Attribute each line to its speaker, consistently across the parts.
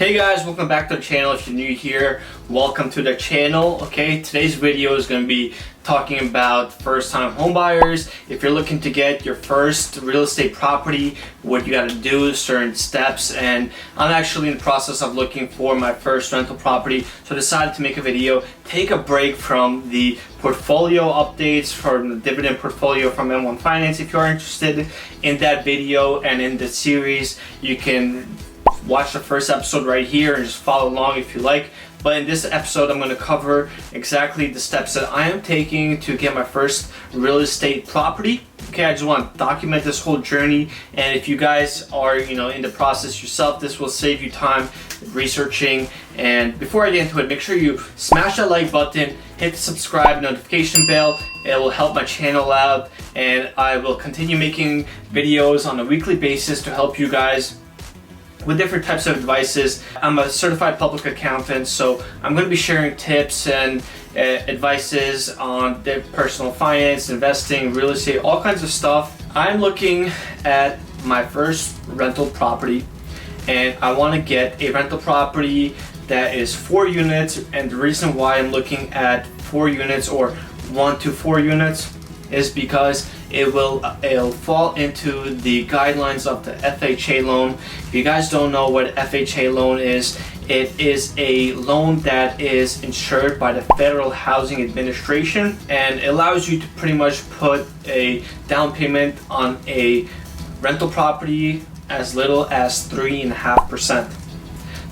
Speaker 1: Hey guys, welcome back to the channel. If you're new here, welcome to the channel. Okay, today's video is going to be talking about first-time homebuyers. If you're looking to get your first real estate property, what you got to do, certain steps, and I'm actually in the process of looking for my first rental property, so I decided to make a video, take a break from the portfolio updates from the dividend portfolio from M1 Finance. If you are interested in that video and in the series, you can watch the first episode right here and just follow along if you like. But in this episode, I'm going to cover exactly the steps that I am taking to get my first real estate property. Okay, I just want to document this whole journey, and if you guys are in the process yourself, this will save you time researching. And before I get into it, make sure you smash that like button, hit the subscribe notification bell. It will help my channel out, and I will continue making videos on a weekly basis to help you guys with different types of advices. I'm a certified public accountant, so I'm going to be sharing tips and advices on the personal finance, investing, real estate, all kinds of stuff. I'm looking at my first rental property, and I want to get a rental property that is 4 units. And the reason why I'm looking at 4 units or 1 to 4 units is because it'll fall into the guidelines of the FHA loan. If you guys don't know what FHA loan is, it is a loan that is insured by the Federal Housing Administration, and it allows you to pretty much put a down payment on a rental property as little as 3.5%.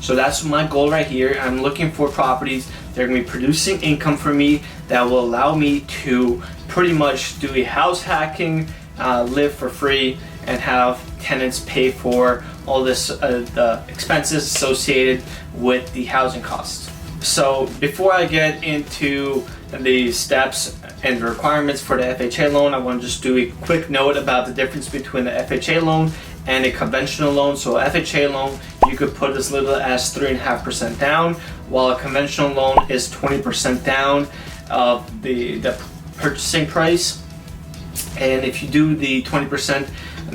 Speaker 1: So that's my goal right here. I'm looking for properties that are going to be producing income for me that will allow me to pretty much do a house hacking, live for free, and have tenants pay for all this the expenses associated with the housing costs. So before I get into the steps and the requirements for the FHA loan, I want to just do a quick note about the difference between the FHA loan and a conventional loan. So FHA loan, you could put as little as 3.5% down, while a conventional loan is 20% down of the purchasing price. And if you do the 20%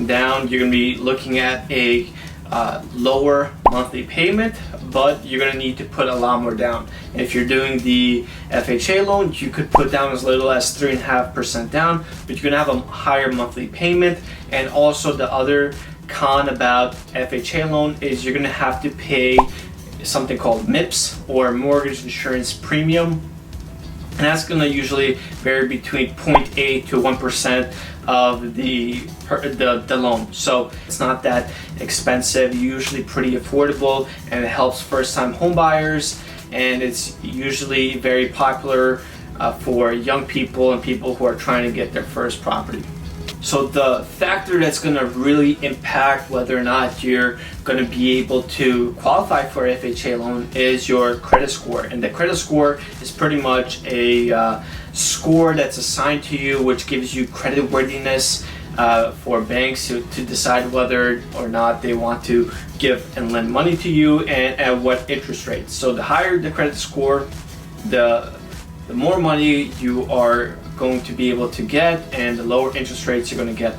Speaker 1: down, you're going to be looking at a lower monthly payment, but you're going to need to put a lot more down. And if you're doing the FHA loan, you could put down as little as 3.5% down, but you're going to have a higher monthly payment. And also the other con about FHA loan is you're going to have to pay something called MIPS, or mortgage insurance premium, and that's going to usually vary between 0.8 to 1% of the loan. So it's not that expensive, usually pretty affordable, and it helps first-time home buyers, and it's usually very popular for young people and people who are trying to get their first property. So the factor that's going to really impact whether or not you're going to be able to qualify for an FHA loan is your credit score. And the credit score is pretty much a score that's assigned to you, which gives you credit worthiness for banks to decide whether or not they want to give and lend money to you, and at what interest rates. So the higher the credit score, the more money you are going to be able to get, and the lower interest rates you're going to get.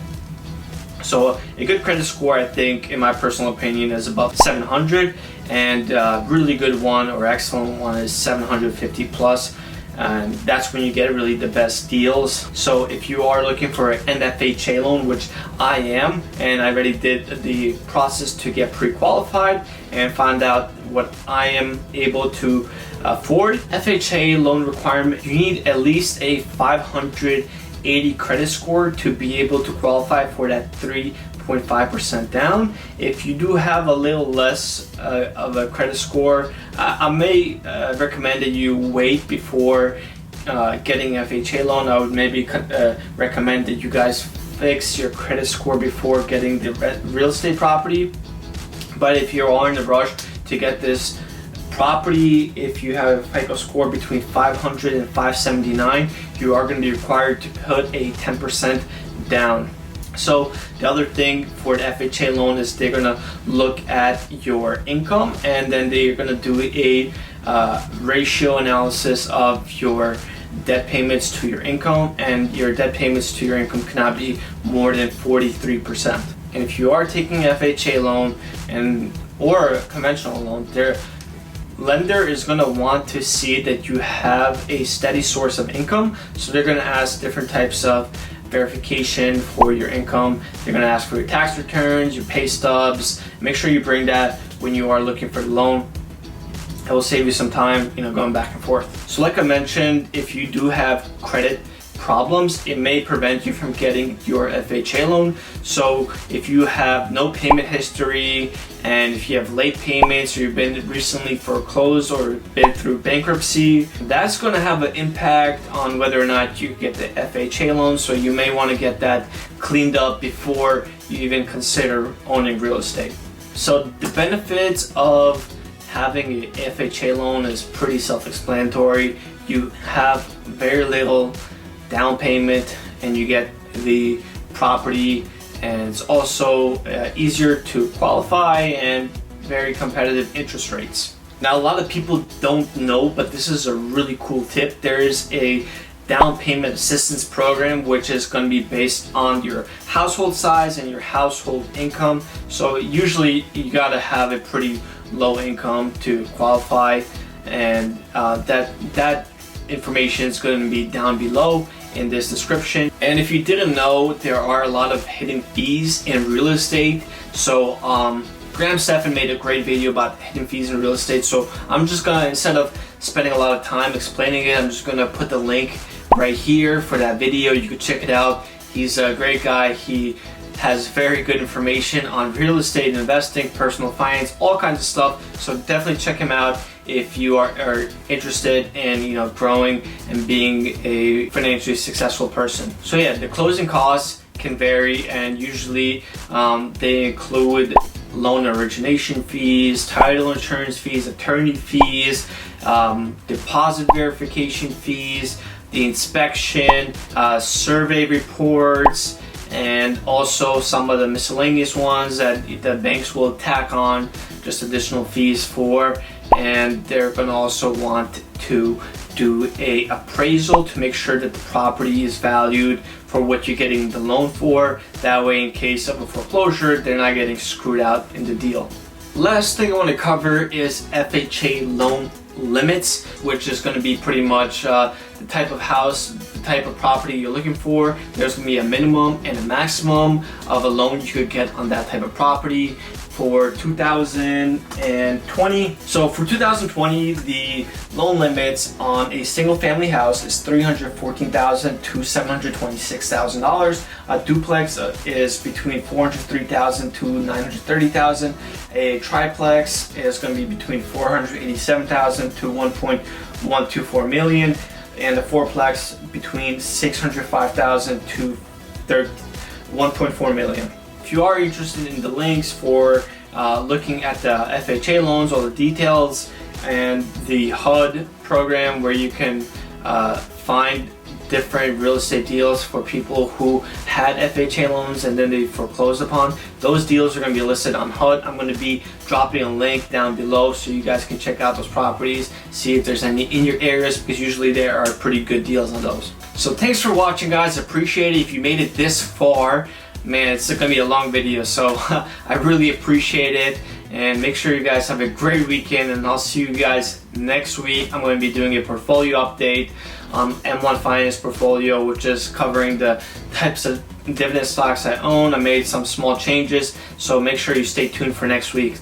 Speaker 1: So a good credit score, I think, in my personal opinion, is about 700, and a really good one or excellent one is 750 plus, and that's when you get really the best deals. So if you are looking for an FHA loan, which I am, and I already did the process to get pre-qualified and find out what I am able to afford. FHA loan requirement, you need at least a 580 credit score to be able to qualify for that 3.5% down. If you do have a little less of a credit score, I may recommend that you wait before getting an FHA loan. I would maybe recommend that you guys fix your credit score before getting the real estate property. But if you are in a rush to get this property, if you have a FICO score between 500 and 579, you are going to be required to put a 10% down. So the other thing for the FHA loan is they're going to look at your income, and then they're going to do a ratio analysis of your debt payments to your income, and your debt payments to your income cannot be more than 43%. And if you are taking an FHA loan and or a conventional loan, their lender is going to want to see that you have a steady source of income. So they're going to ask different types of verification for your income. They're going to ask for your tax returns, your pay stubs. Make sure you bring that when you are looking for the loan. It will save you some time, going back and forth. So like I mentioned, if you do have credit problems, it may prevent you from getting your FHA loan. So if you have no payment history, and if you have late payments, or you've been recently foreclosed or been through bankruptcy, that's going to have an impact on whether or not you get the FHA loan. So you may want to get that cleaned up before you even consider owning real estate. So the benefits of having an FHA loan is pretty self-explanatory. You have very little down payment and you get the property, and it's also easier to qualify and very competitive interest rates. Now, a lot of people don't know, but this is a really cool tip. There is a down payment assistance program which is going to be based on your household size and your household income. So usually you got to have a pretty low income to qualify, and that information is going to be down below in this description. And if you didn't know, there are a lot of hidden fees in real estate. So Graham Stephan made a great video about hidden fees in real estate. So I'm just gonna, instead of spending a lot of time explaining it, I'm just gonna put the link right here for that video. You can check it out. He's a great guy. He has very good information on real estate, investing, personal finance, all kinds of stuff. So definitely check him out if you are interested in growing and being a financially successful person. So yeah, the closing costs can vary, and usually they include loan origination fees, title insurance fees, attorney fees, deposit verification fees, the inspection, survey reports, and also some of the miscellaneous ones that the banks will tack on just additional fees for. And they're going to also want to do a appraisal to make sure that the property is valued for what you're getting the loan for. That way, in case of a foreclosure, they're not getting screwed out in the deal. Last thing I want to cover is FHA loan limits, which is going to be pretty much the type of house, the type of property you're looking for. There's going to be a minimum and a maximum of a loan you could get on that type of property for 2020. So for 2020, the loan limits on a single family house is $314,000 to $726,000. A duplex is between $403,000 to $930,000. A triplex is going to be between $487,000 to $1.124 million, and a fourplex between $605,000 to $1.4 million. If you are interested in the links for looking at the FHA loans, all the details, and the HUD program where you can find different real estate deals for people who had FHA loans and then they foreclosed upon, those deals are going to be listed on HUD. I'm going to be dropping a link down below so you guys can check out those properties, see if there's any in your areas, because usually there are pretty good deals on those. So thanks for watching, guys. Appreciate it. If you made it this far, man, it's gonna be a long video, so I really appreciate it. And make sure you guys have a great weekend, and I'll see you guys next week. I'm going to be doing a portfolio update on M1 Finance portfolio, which is covering the types of dividend stocks I own. I made some small changes, so make sure you stay tuned for next week.